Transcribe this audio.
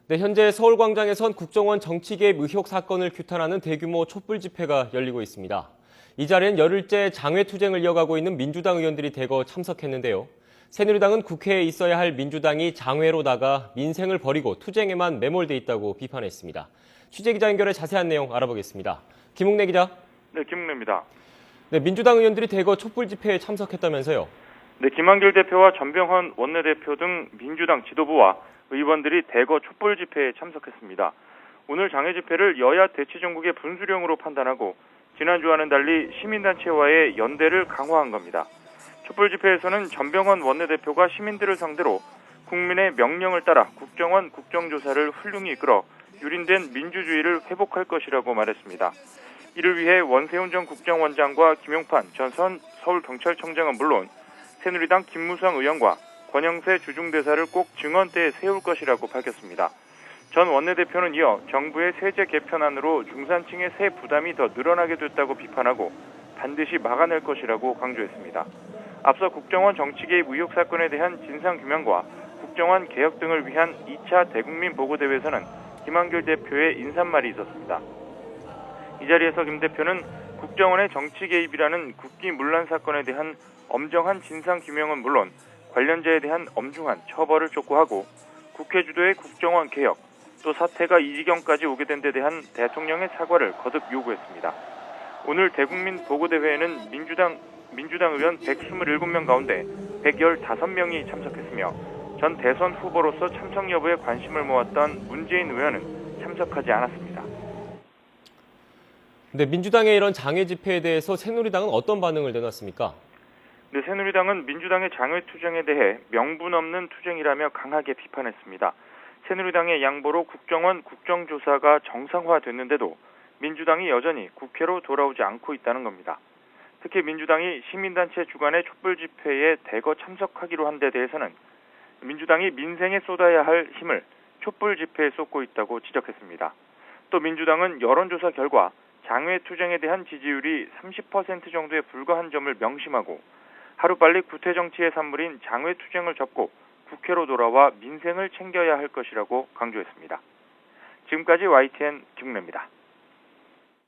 네, 현재 서울광장에선 국정원 정치개입 의혹 사건을 규탄하는 대규모 촛불 집회가 열리고 있습니다. 이 자리엔 열흘째 장외투쟁을 이어가고 있는 민주당 의원들이 대거 참석했는데요. 새누리당은 국회에 있어야 할 민주당이 장외로 나가 민생을 버리고 투쟁에만 매몰돼 있다고 비판했습니다. 취재기자 연결해 자세한 내용 알아보겠습니다. 김웅래 기자. 네, 김웅래입니다. 네, 민주당 의원들이 대거 촛불 집회에 참석했다면서요. 네, 김한길 대표와 전병헌 원내대표 등 민주당 지도부와 의원들이 대거 촛불 집회에 참석했습니다. 오늘 장외 집회를 여야 대치 종국의 분수령으로 판단하고 지난주와는 달리 시민단체와의 연대를 강화한 겁니다. 촛불 집회에서는 전병헌 원내대표가 시민들을 상대로 국민의 명령을 따라 국정원 국정조사를 훌륭히 이끌어 유린된 민주주의를 회복할 것이라고 말했습니다. 이를 위해 원세훈 전 국정원장과 김용판 전 서울경찰청장은 물론 새누리당 김무성 의원과 권영세 주중대사를 꼭 증언대에 세울 것이라고 밝혔습니다. 전 원내대표는 이어 정부의 세제 개편안으로 중산층의 세 부담이 더 늘어나게 됐다고 비판하고 반드시 막아낼 것이라고 강조했습니다. 앞서 국정원 정치개입 의혹 사건에 대한 진상규명과 국정원 개혁 등을 위한 2차 대국민 보고대회에서는 김한길 대표의 인사말이 있었습니다. 이 자리에서 김 대표는 국정원의 정치 개입이라는 국기문란 사건에 대한 엄정한 진상규명은 물론 관련자에 대한 엄중한 처벌을 촉구하고 국회 주도의 국정원 개혁, 또 사태가 이 지경까지 오게 된 데 대한 대통령의 사과를 거듭 요구했습니다. 오늘 대국민 보고대회에는 민주당 의원 127명 가운데 115명이 참석했으며 전 대선 후보로서 참석 여부에 관심을 모았던 문재인 의원은 참석하지 않았습니다. 네, 민주당의 이런 장외 집회에 대해서 새누리당은 어떤 반응을 내놨습니까? 네, 새누리당은 민주당의 장외 투쟁에 대해 명분 없는 투쟁이라며 강하게 비판했습니다. 새누리당의 양보로 국정원 국정조사가 정상화됐는데도 민주당이 여전히 국회로 돌아오지 않고 있다는 겁니다. 특히 민주당이 시민단체 주관의 촛불 집회에 대거 참석하기로 한 데 대해서는 민주당이 민생에 쏟아야 할 힘을 촛불 집회에 쏟고 있다고 지적했습니다. 또 민주당은 여론조사 결과 장외 투쟁에 대한 지지율이 30% 정도에 불과한 점을 명심하고 하루빨리 구태 정치의 산물인 장외 투쟁을 접고 국회로 돌아와 민생을 챙겨야 할 것이라고 강조했습니다. 지금까지 YTN 김웅래입니다.